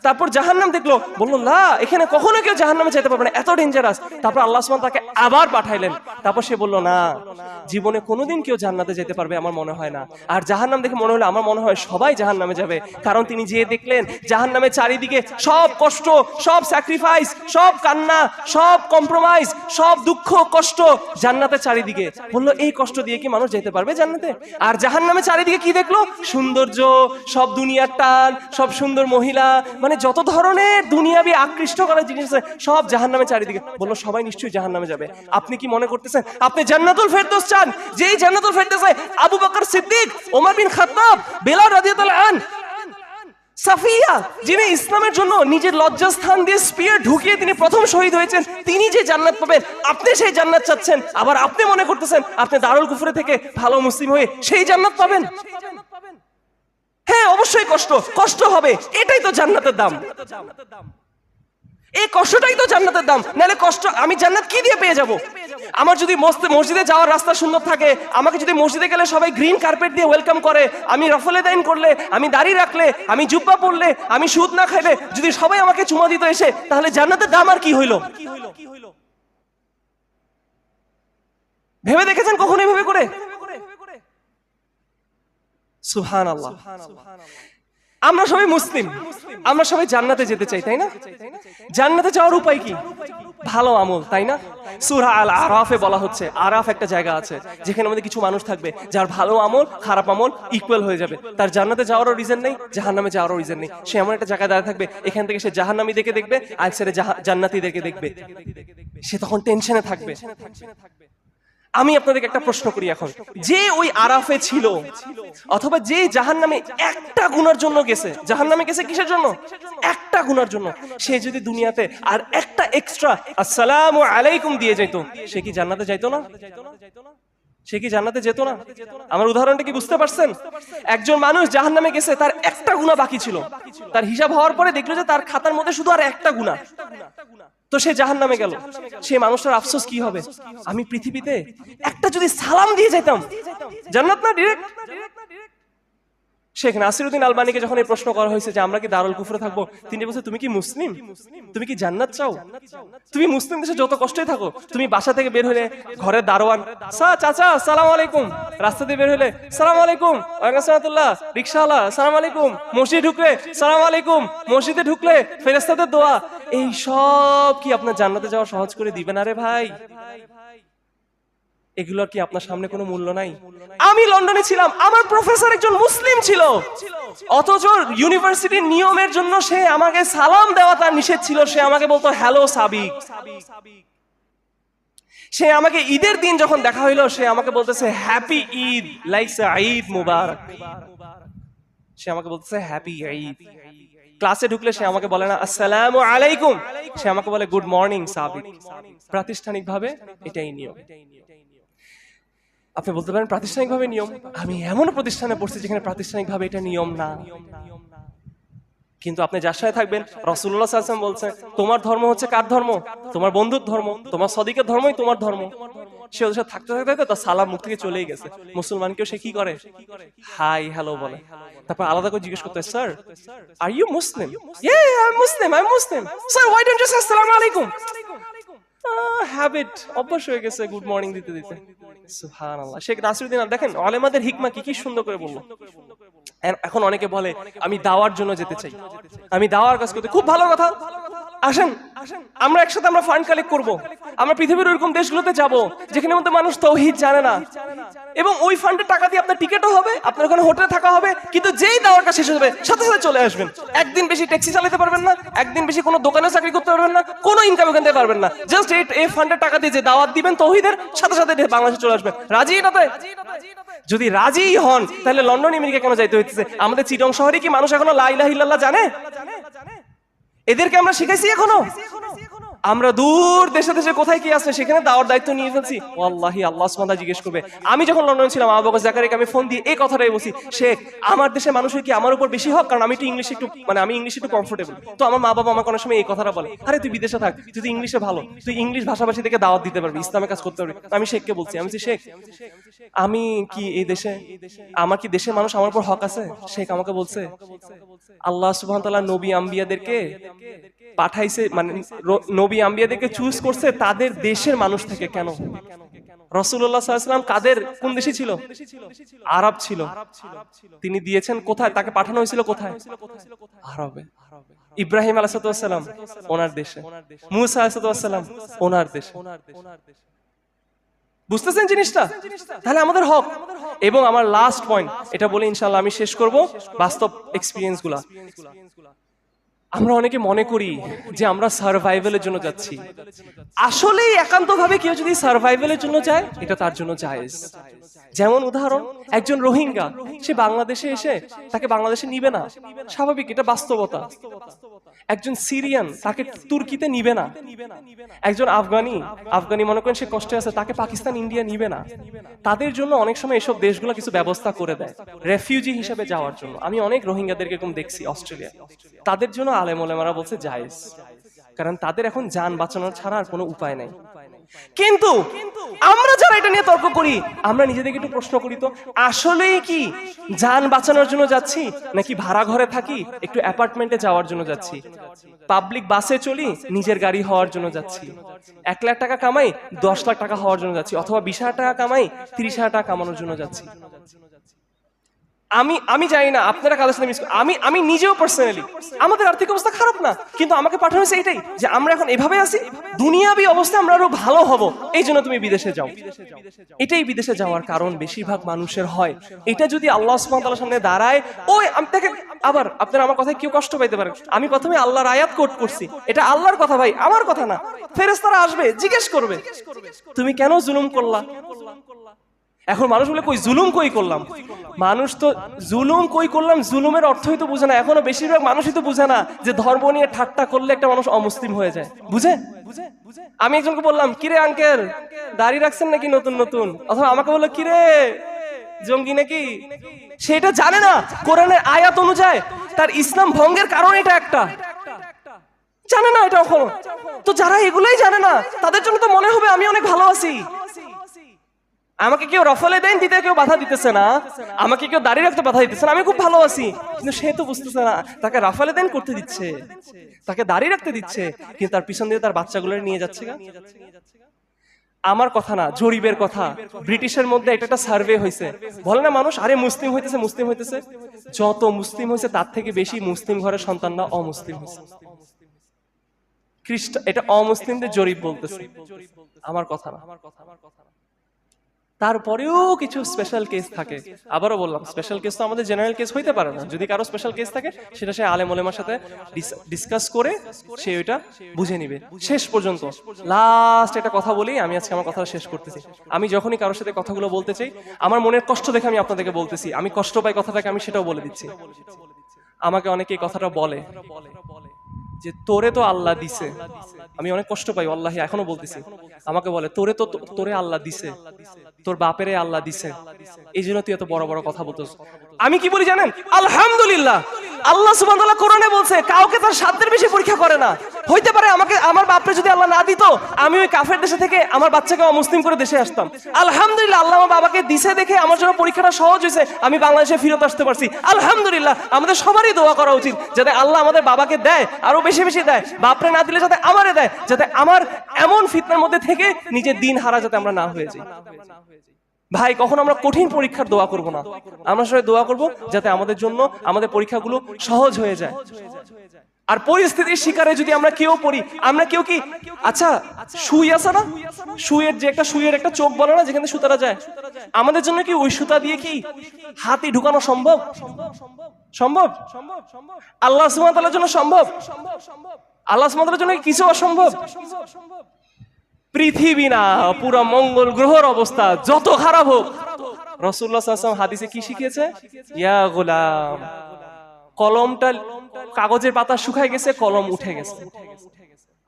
তারপর জাহান্নাম দেখলো, বললো লা, এখানে কখনো কেউ জাহান্নামে যেতে পারবে না, এত ডেঞ্জারাস। তারপর আল্লাহ সুবহানাহু ওয়া তাআলা তাকে আবার পাঠাইলেন। তারপর সে বলল, না, জীবনে কোনোদিন কেউ জান্নাতে যেতে পারবে আমার মনে হয় না। আর জাহান্নাম দেখে মনে হলো আমার মনে হয় সবাই জাহান্নামে যাবে, কারণ তিনি যে দেখলেন জাহান্নামের চারিদিকে সব কষ্ট, সব স্যাক্রিফাইস, সব কান্না, সব কম্প্রোমাইজ, সব দুঃখ কষ্ট জান্নাতের চারিদিকে। বললো এই কষ্ট দিয়ে কি মানুষ যেতে পারবে জান্নাতে? আর জাহান্নামের চারিদিকে কি দেখলো? সৌন্দর্য, সব দুনিয়ার টান, সব সুন্দর মহিলা, মানে যত ধরনের দুনিয়াবি আকৃষ্ট করার জিনিস আছে সব জাহান্নামের চারিদিকে। বললো সবাই নিশ্চয়ই জাহান্নামে যাবে। আপনি কি মনে করতেছেন আপনি জান্নাতুল ফেরদৌস চান? যেই জান্নাতুল ফেরদৌসে আবু বকর সিদ্দিক, ওমর বিন খাত্তাব, বেলাল রাদিয়াল্লাহু আনহু, সাফিয়া, যিনি ইসলামের জন্য নিজের লজ্জাস্থান দিয়ে স্পিয়ার ঢুকিয়ে তিনি প্রথম শহীদ হয়েছেন, তিনি যে জান্নাত পাবেন আপনি সেই জান্নাত চাচ্ছেন, আবার আপনি মনে করতেছেন আপনি দারুল কুফরে থেকে ভালো মুসলিম হয়ে সেই জান্নাত পাবেন। হ্যাঁ, অবশ্যই কষ্ট হবে, এটাই তো জান্নাতের দাম। এই কষ্টটাই তো জান্নাতের দাম। নাহলে কষ্ট আমি জান্নাত কি দিয়ে পেয়ে যাব? আমার যদি মসজিদে যাওয়ার রাস্তা সুন্দর থাকে, আমাকে যদি মসজিদে গেলে সবাই গ্রিন কার্পেট দিয়ে ওয়েলকাম করে, আমি রফলে দাইন করলে, আমি দাড়ি রাখলে, আমি জুব্বা পরলে, আমি সুদ না খাইলে যদি সবাই আমাকে চুমা দিত এসে, তাহলে জান্নাতের দাম আর কি হইলো? ভেবে দেখেছেন কখনো এভাবে করে? সুবহানাল্লাহ। আমরা সবাই মুসলিম, আমরা সবাই জান্নাতে যেতে চাই, তাই না? জান্নাতে যাওয়ার উপায় কি? ভালো আমল, তাই না? সূরা আল আরাফে বলা হচ্ছে, আরাফ একটা জায়গা আছে যেখানে আমাদের কিছু মানুষ থাকবে যার ভালো আমল খারাপ আমল ইকুয়াল হয়ে যাবে। তার জান্নাতে যাওয়ারও রিজন নেই, জাহান্নামে যাওয়ারও রিজন নেই। সে এমন একটা জায়গায় দাঁড়িয়ে থাকবে, এখান থেকে সে জাহান্নামীদেরকে দেখবে, আর ছেড়ে জান্নাতীদেরকে দেখবে। সে তখন টেনশনে থাকবে। আমি আপনাদেরকে একটা প্রশ্ন করি এখন, যে ওই আরাফে ছিল অথবা যে জাহান্নামে একটা গুনার জন্য গেছে, জাহান্নামে গেছে কিসের জন্য? একটা গুনার জন্য। সে যদি দুনিয়াতে আর একটা এক্সট্রা আসসালামু আলাইকুম দিয়ে যেত, সে কি জান্নাতে যাইতো না? সে কি জান্নাতে যেত না? আমার উদাহরণটা কি বুঝতে পারছেন? একজন মানুষ জাহান্নামে গেছে, তার একটা গুনাহ বাকি ছিল, তার হিসাব হওয়ার পরে দেখলো যে তার খাতার মধ্যে শুধু আর একটা গুনাহ, তো সে জাহান্নামে গেল। সেই মানুষটার আফসোস কি হবে? আমি পৃথিবীতে একটা যদি সালাম দিয়ে যেতাম, জান্নাত না ডাইরেক্ট। শেখ নাসিরউদ্দিন আলবানীকে যখন এই প্রশ্ন করা হয়েছে যে আমরা কি দারুল কুফরে থাকবো, তিনি বলছে তুমি কি মুসলিম? তুমি কি জান্নাত চাও? তুমি মুসলিম দেশে যত কষ্টই থাকো, তুমি বাসা থেকে বের হলে ঘরের দারোয়ান, চাচা সালাম আলাইকুম, রাস্তা দিয়ে বের হলে সালাম আলাইকুম, ওয়ালাইকুম আসসালাম, রিকশাওয়ালা সালাম আলাইকুম, মসজিদে ঢুকলে সালাম আলাইকুম, মসজিদে ঢুকলে ফেরেশতাদের দোয়া, এই সব কি আপনার জান্নাতে যাওয়া সহজ করে দিবে না রে ভাই? এগুলোর কি আপনার সামনে কোনো মূল্য নাই? আমি লন্ডনে ছিলাম, আমার প্রফেসর একজন মুসলিম ছিল, অথচ ইউনিভার্সিটির নিয়মের জন্য সে আমাকে সালাম দেওয়া তার নিষেধ ছিল। সে আমাকে বলতো হ্যালো সাবিক। সে আমাকে ঈদের দিন যখন দেখা হইলো, সে আমাকে বলতেছে হ্যাপি ঈদ, লাইক ঈদ মুবারক। সে আমাকে বলতেছে হ্যাপি ঈদ। ক্লাসে ঢুকলে সে আমাকে বলে না আসসালামু আলাইকুম, সে আমাকে বলে গুড মর্নিং সাবিক। প্রাতিষ্ঠানিকভাবে এটাই নিয়ম। আপনি বলতে পারেন প্রাতিষ্ঠানিকভাবে নিয়ম, আমি এমন প্রতিষ্ঠানে পড়ছি যেখানে প্রাতিষ্ঠানিকভাবে এটা নিয়ম না। কিন্তু আপনি যার সাথে থাকবেন, রাসূলুল্লাহ সাল্লাল্লাহু আলাইহি ওয়াসাল্লাম বলছেন তোমার ধর্ম হচ্ছে কার ধর্ম? তোমার বন্ধুর ধর্ম, তোমার সদিকের ধর্মই তোমার ধর্ম। সে ওদের সাথে থাকতে থাকতে তার সালাম মুখ থেকে চলেই গেছে। মুসলমানকেও সে কি করে? হাই হ্যালো বলে। তারপর আলাদা করে জিজ্ঞেস করতে, sir are you Muslim? Yeah I am Muslim, I am Muslim. Sir why don't you say আসসালামু আলাইকুম? হ্যাবিট, অভ্যাস হয়ে গেছে গুড মর্নিং দিতে দিতে। সুবহানাল্লাহ। শেখ নাসিরউদ্দিন দেখেন ওলামাদের হিকমা কি সুন্দর করে বললো। এখন অনেকে বলে আমি দাওয়ার জন্য যেতে চাই, আমি দাওয়ার কাজ করতে, খুব ভালো কথা। আসেন আমরা একসাথে আমরা ফান্ড কালেক্ট করব, আমরা পৃথিবীর ওইরকম দেশগুলোতে যাব যেখানে মধ্যে মানুষ তাওহীদ জানে না, এবং ওই ফান্ডের টাকা দিয়ে আপনার টিকিটও হবে, আপনার ওখানে হোটেলে থাকা হবে, কিন্তু যেই দাওয়ারটা শেষ হবে সাথে সাথে চলে আসবেন। একদিন বেশি ট্যাক্সি চালাতে পারবেন না, একদিন বেশি কোনো দোকানে চাকরি করতে পারবেন না, কোনো ইনকাম এখান থেকে পারবেন না, জাস্ট এই ফান্ডের টাকা দিয়ে যে দাওয়াত দিবেন তাওহীদের, সাথে সাথে বাংলাদেশে চলে আসবেন। রাজি এটাতে? যদি রাজি হন তাহলে লন্ডন আমেরিকা কেন যাইতে হইতেছে? আমাদের চিটং শহরে কি মানুষ এখনো লা ইলাহা ইল্লাল্লাহ জানে? এদেরকে আমরা শিখাইছি এখনো? আমরা দূর দেশে দেশে কোথায় কি আছে সেখানে দাওয়ার দায়িত্ব নিয়ে ফেলছি। ওয়াল্লাহি আল্লাহ সুবহানাহু ওয়া তাআলা জিজ্ঞেস করবে। আমি যখন লন্ডনে ছিলাম আবু বকর জাকারিয়াকে আমি ফোন দিয়ে এই কথাটাই বলছি, শেখ আমার দেশের মানুষের কি আমার উপর বেশি হক, কারণ আমি একটু ইংলিশ একটু কমফোর্টেবল। তো আমার মা বাবা আমাকে অনেক সময় এই কথাটা বলে, আরে তুই বিদেশে থাক, তুই তো ইংলিশে ভালো, তুই ইংলিশ ভাষাভাষী থেকে দাওয়াত দিতে পারবি, ইসলামের কাজ করতে পারবি। আমি শেখকে বলছি, আমি শেখ আমি কি এই দেশে, আমার কি দেশের মানুষ আমার উপর হক আছে? শেখ আমাকে বলছে আল্লাহ সুবহানাহু ওয়া তাআলা নবী আম্বিয়াদেরকে পাঠাইছে, মানে নবী আম্বিয়াদেরকে চুজ করছে তাদের দেশের মানুষ থেকে। কেন? রাসূলুল্লাহ সাল্লাল্লাহু আলাইহি ওয়াসাল্লাম কাদের কোন দেশে ছিল? আরব ছিল। তিনি দিয়েছেন কোথায়? তাকে পাঠানো হয়েছিল কোথায়? আরবে। ইব্রাহিম আলাইহিস সালাম ওনার দেশে, মূসা আলাইহিস সালাম ওনার দেশে। বুঝতেছেন জিনিসটা? তাহলে আমাদের হক। এবং আমার লাস্ট পয়েন্ট, এটা বলে ইনশাআল্লাহ আমি শেষ করব, বাস্তব এক্সপেরিয়েন্স গুলা। আমরা অনেকে মনে করি যে আমরা সার্ভাইভালের জন্য যাচ্ছি। আসলেই একান্তভাবে কেউ যদি সার্ভাইভালের জন্য যায়, এটা তার জন্য জায়েজ। যেমন উদাহরণ, একজন রোহিঙ্গা, সে বাংলাদেশে এসে তাকে বাংলাদেশে নিবে না, স্বাভাবিক, এটা বাস্তবতা। একজন সিরিয়ান, তাকে তুর্কিতে নিবে না। একজন আফগানি মনে করেন সে কষ্টে আছে, তাকে পাকিস্তান ইন্ডিয়া নিবে না। তাদের জন্য অনেক সময় এসব দেশগুলো কিছু ব্যবস্থা করে দেয় রেফিউজি হিসেবে যাওয়ার জন্য। আমি অনেক রোহিঙ্গাদেরকে এরকম দেখছি অস্ট্রেলিয়া। তাদের জন্য আলেম ওলামারা বলছে জায়েজ, কারণ তাদের এখন জান বাঁচানোর ছাড়া আর কোনো উপায় নাই। কিন্তু আমরা যারা এটা নিয়ে তর্ক করি, আমরা নিজেদেরকে একটু প্রশ্ন করি তো, আসলেই কি জান বাঁচানোর জন্য যাচ্ছি, নাকি ভাড়া ঘরে থাকি একটু অ্যাপার্টমেন্টে যাওয়ার জন্য যাচ্ছি, পাবলিক বাসে চলি নিজের গাড়ি হওয়ার জন্য যাচ্ছি, 1 লাখ টাকা কামাই 10 লাখ টাকা হওয়ার জন্য যাচ্ছি, অথবা 20,000 টাকা কামাই 30,000 টাকা কামানোর জন্য যাচ্ছি? আমি জানি না আপনারা কাদের সাথে মিস করেন। আমি নিজেও পার্সোনালি, আমাদের আর্থিক অবস্থা খারাপ না, কিন্তু আমাকে পাঠানো হয়েছে এটাই যে আমরা এখন এভাবে আছি, দুনিয়াবি অবস্থা আমরা আরো ভালো হব, এই জন্য তুমি বিদেশে যাও। এটাই বিদেশে যাওয়ার কারণ বেশিরভাগ মানুষের হয়। এটা যদি আল্লাহ সুবহানাহু ওয়া তাআলার সামনে দাঁড়ায়, ওই আমি দেখেন, আবার আপনারা আমার কথায় কেউ কষ্ট পাইতে পারেন, আমি প্রথমে আল্লাহর আয়াত কোট করছি, এটা আল্লাহর কথা ভাই, আমার কথা না। ফেরেশতারা আসবে, জিজ্ঞেস করবে তুমি কেন জুলুম করলা। এখন মানুষ বলে কই জুলুম কই করলাম, মানুষ তো জুলুম কই করলাম জুলুমের অর্থই তো বুঝে না। এখনো বেশিরভাগ মানুষই তো বুঝে না যে ধর্ম নিয়ে ঠাট্টা করলে একটা মানুষ অমুসলিম হয়ে যায়। বুঝে? আমি একজনকে বললাম, কিরে আঙ্কেল দাড়ি রাখছেন নাকি নতুন নতুন, অথবা আমাকে বললো কিরে জঙ্গি নাকি। সেটা জানে না কোরআনের আয়াত অনুযায়ী তার ইসলাম ভঙ্গের কারণ এটা একটা, জানে না এটা এখনো। তো যারা এগুলোই জানে না, তাদের জন্য তো মনে হবে আমি অনেক ভালো আছি। আমাকে কেউ রফলে দেন দিতে কেউ বাধা দিতেছে না, আমাকে কেউ দাঁড়িয়ে রাখতে বাধা দিতেছে না, আমি খুব ভালো আছি। কিন্তু সে তো বুঝতেছে না, তাকে রাফালে দেন করতে দিচ্ছে, তাকে দাঁড়িয়ে রাখতে দিচ্ছে, কিন্তু তার পিছন দিয়ে তার বাচ্চাগুলো নিয়ে যাচ্ছে। আমার কথা না, জরিপের কথা। ব্রিটিশের মধ্যে একটা সার্ভে হয়েছে, বলে না মানুষ আরে মুসলিম হইতেছে, যত মুসলিম হয়েছে তার থেকে বেশি মুসলিম ঘরের সন্তানরা অমুসলিম হয়েছে। এটা অমুসলিমদের জরিপ বলতেছে, আমার কথা না। তারপরেও কিছু স্পেশাল কেস থাকে। আবারও বললাম, স্পেশাল কেস তো আমাদের জেনারেল কেস হইতে পারে না। যদি কারো স্পেশাল কেস থাকে, সেটা সে আলেম ওলামার সাথে ডিসকাস করে সে ওইটা বুঝে নিবে। শেষ পর্যন্ত লাস্ট একটা কথা বলি, আমি আজকে আমার কথা শেষ করতেছি। আমি যখনই কারোর সাথে কথাগুলো বলতে চাই, আমার মনের কষ্ট দেখে আমি আপনাদেরকে বলতেছি, আমি কষ্ট পাই কথাটাকে, আমি সেটাও বলে দিচ্ছি। আমাকে অনেকে এই কথাটা বলে যে তোরে তো আল্লাহ দিছে, আমি অনেক কষ্ট পাই আল্লাহ, এখনো বলতেছি। আমাকে বলে তোরে আল্লাহ দিছে, তোর বাপেরে আল্লাহ দিছে, এই জন্য তুই এত বড় বড় কথা বলতেছ। আমি কি বলি জানেন? আলহামদুলিল্লাহ, আল্লাহ সুবহানাহু ওয়া তাআলা কোরআনে বলছে কাউকে তার সাধ্যের বেশি পরীক্ষা করে না। হইতে পারে আমাকে আমার বাপরে যদি আল্লাহ না দিত, আমি ওই কাফের দেশে থেকে আমার বাচ্চাকে অমুসলিম করে দেশে আসতাম। আলহামদুলিল্লাহ, আল্লাহ আমার বাবাকে দিছে দেখে আমার জন্য পরীক্ষাটা সহজ হয়েছে, আমি বাংলাদেশে ফিরত আসতে পারছি। আলহামদুলিল্লাহ, আমাদের সবারই দোয়া করা উচিত যাতে আল্লাহ আমাদের বাবাকে দেয়, আরো বেশি বেশি দেয়, বাপরে না দিলে যাতে আমারে দেয়, যাতে আমার এমন ফিতনার মধ্যে থেকে নিজের দিন হারা যাতে আমরা না হয়ে যাই। ভাই, কখন আমরা কঠিন পরীক্ষার দোয়া করব না, আমরা সবাই দোয়া করব যাতে আমাদের জন্য আমাদের পরীক্ষাগুলো সহজ হয়ে যায়। আর পরিস্থিতির শিকারে যদি আমরা কেউ পড়ি, আমরা কেউ কি, আচ্ছা সুই আছে না, সুইয়ের একটা চোখ বলে না যেখানে সুতাটা যায়, আমাদের জন্য কি ওই সুতা দিয়ে কি হাতি ঢুকানো সম্ভব? আল্লাহ সুবহানাহু ওয়া তাআলার জন্য সম্ভব? আল্লাহ সুবহানাহু ওয়া তাআলার জন্য কিছু অসম্ভব? পৃথিবী না, পুরো মঙ্গল গ্রহের অবস্থা যত খারাপ হোক, রাসূলুল্লাহ সাল্লাল্লাহু আলাইহি ওয়াসাল্লাম হাদিসে কি শিখিয়েছে? ইয়া গোলাম, কলমটা কাগজের পাতা শুকায় গেছে, কলম উঠে গেছে।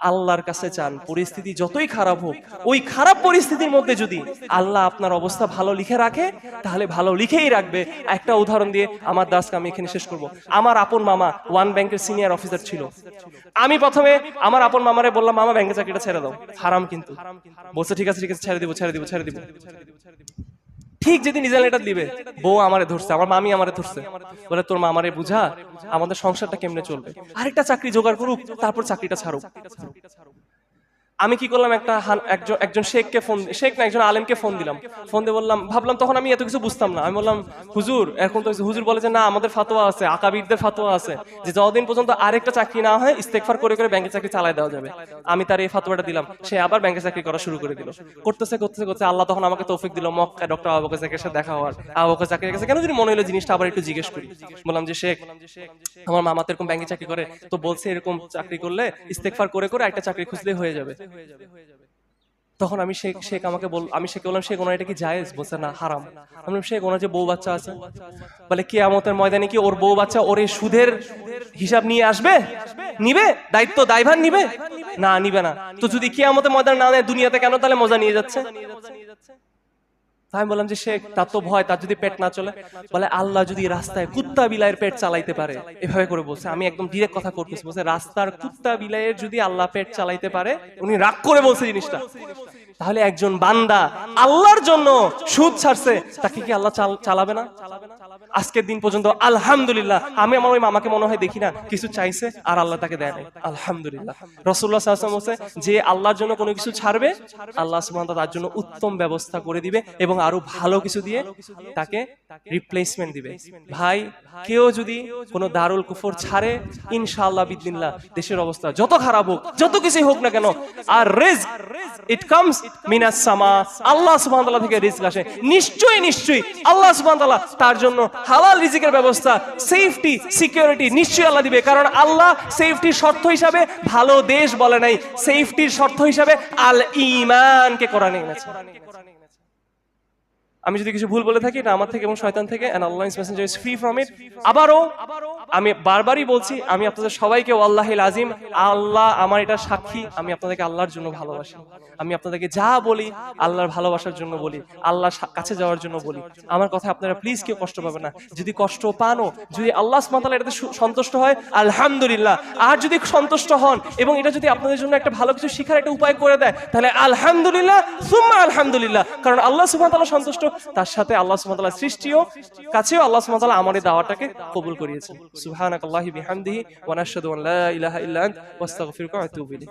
আল্লাহর কাছে চান, পরিস্থিতি যতই খারাপ হোক, ওই খারাপ পরিস্থিতির মধ্যে যদি আল্লাহ আপনার অবস্থা ভালো লিখে রাখে, তাহলে ভালো লিখেই রাখবে। একটা উদাহরণ দিয়ে আমার দাসকে আমি এখানে শেষ করব। আমার আপন মামা ওয়ান ব্যাংকের সিনিয়র অফিসার ছিল। আমি প্রথমে আমার আপন মামারে বললাম, মামা ব্যাংকে চাকরিটা ছেড়ে দাও, হারাম কিন্তু। বলছে ঠিক আছে ছেড়ে দিব। ঠিক যেদিন রিজাল্ট লেটার দিবে, বউ আমারে ধরছে, আমার মামি আমারে ধরছে, বলে তোর মামারে বুঝা আমাদের সংসারটা কেমনে চলবে, আরেকটা চাকরি জোগাড় করুক, তারপর চাকরিটা ছাড়ুক। আমি কি করলাম, একজন শেখকে ফোন, শেখ না একজন আলেমকে ফোন দিলাম। ফোন দিয়ে বললাম, ভাবলাম তখন আমি এত কিছু বুঝতাম না, আমি বললাম হুজুর এখন তো, হুজুর বলে যে না আমাদের ফাতোয়া আছে, আকাবিরদের ফাতোয়া আছে যে যতদিন পর্যন্ত আরেকটা চাকরি না হয় ইস্তেগফার করে করে ব্যাংকের চাকরি চালায় দেওয়া যাবে। আমি তার এই ফাতোয়াটা দিলাম, সে আবার ব্যাংকের চাকরি করা শুরু করে দিল। করতেছে আল্লাহ তখন আমাকে তৌফিক দিল মক্কায় ডক্টর আবু বকর জাকিরের সাথে দেখা হওয়ার। আবু বকর জাকিরের কাছে কেন যদি মনে হলো জিনিসটা আবার একটু জিজ্ঞেস করি। বললাম যে শেখ, আমার মামা তো এরকম ব্যাংকে চাকরি করে, তো বলছে এরকম চাকরি করলে ইস্তেগফার করে করে একটা চাকরি খুঁজলেই হয়ে যাবে। তখন আমি শেখ আমাকে আমি শেখকে বললাম, শেখ ওনার এটা কি জায়েজ? বলছে না, হারাম। আমি বললাম, শেখ ওনার যে বউ বাচ্চা আছে, বলে কিয়ামতের ময়দানে কি ওর বউ বাচ্চা ওর এই সুদের হিসাব নিয়ে আসবে? নিবে? দায়ভার নিবে? না, নিবে না। তো যদি কিয়ামতের ময়দান না নেয়, দুনিয়াতে কেন তাহলে মজা নিয়ে যাচ্ছে? আমি বললাম যে শেখ, তার তো ভয়, তার যদি পেট না চলে। বলে আল্লাহ যদি রাস্তায় কুত্তা বিলাইয়ের পেট চালাইতে পারে, এভাবে করে বলছে। আমি একদম ডিরেক্ট কথা করতেছি, বলছে রাস্তার কুত্তা বিলাইয়ের যদি আল্লাহ পেট চালাইতে পারে, উনি রাগ করে বলছে জিনিসটা, তাহলে একজন বান্দা আল্লাহর জন্য সুদ ছাড়ছে, তাকে কি আল্লাহ চালাবে না? আজকের দিন পর্যন্ত আলহামদুলিল্লাহ আমি আমার ওই মামাকে মনে হয় দেখি না কিছু চাইছে আর আল্লাহ তাকে দেয় নাই, আলহামদুলিল্লাহ। রাসূলুল্লাহ সাল্লাল্লাহু আলাইহি ওয়াসাল্লাম বলেছে, যে আল্লাহর জন্য কোনো কিছু ছাড়বে, আল্লাহ সুবহানাহু ওয়া তাআলা তার জন্য উত্তম ব্যবস্থা করে দিবে এবং আরো ভালো কিছু দিয়ে তাকে রিপ্লেসমেন্ট দিবে। ভাই, কেউ যদি কোনো দারুল কুফর ছাড়ে, ইনশাআল্লাহ বিদিনিল্লাহ দেশের অবস্থা যত খারাপ হোক, যত কিছুই হোক না কেন, আর রিজক ইট কামস মিনাস সামা, আল্লাহ সুবহানাহু ওয়া তাআলা থেকে রিজক আসে। নিশ্চয়ই আল্লাহ সুবহানাহু ওয়া তাআলা তার জন্য হালাল রিজিকের ব্যবস্থা, সেফটি, সিকিউরিটি নিশ্চয়ই আল্লাহ দিবে। কারণ আল্লাহ সেফটির শর্ত হিসাবে ভালো দেশ বলে নাই, সেফটির শর্ত হিসাবে আল ঈমানকে কোরআনে এনেছে। আমি যদি কিছু ভুল বলে থাকি, এটা আমার থেকে এবং শয়তান থেকে, and Allah is messenger is free from it। আবারও আমি বারবারই বলছি, আমি আপনাদের সবাইকে ওয়াল্লাহিল আজিম, আল্লাহ আমার এটা সাক্ষী, আমি আপনাদেরকে আল্লাহর জন্য ভালোবাসি। আমি আপনাদেরকে যা বলি আল্লাহর ভালোবাসার জন্য বলি, আল্লাহর কাছে যাওয়ার জন্য বলি। আমার কথা আপনারা প্লিজ কেউ কষ্ট পাবেন না। যদি কষ্ট পানও, যদি আল্লাহ সুবহানাহু ওয়া তাআলা এটাতে সন্তুষ্ট হয়, আলহামদুলিল্লাহ। আর যদি সন্তুষ্ট হন এবং এটা যদি আপনাদের জন্য একটা ভালো কিছু শিখার একটা উপায় করে দেয়, তাহলে আলহামদুলিল্লাহ সুম্মা আলহামদুলিল্লাহ। কারণ আল্লাহ সুবহানাহু ওয়া তাআলা সন্তুষ্ট, তার সাথে আল্লাহ সুবহানাহু ওয়া তাআলা সৃষ্টিও কাছেও আল্লাহ সুবহানাহু ওয়া তাআলা আমার এই দাওয়াটাকে কবুল করিয়েছেন। সুবহানাকাল্লাহি বিহামদিহি ওয়া নাশহাদু আন লা ইলাহা ইল্লা আনতা ওয়া আস্তাগফিরুকা ওয়া আতুবু ইলাইক।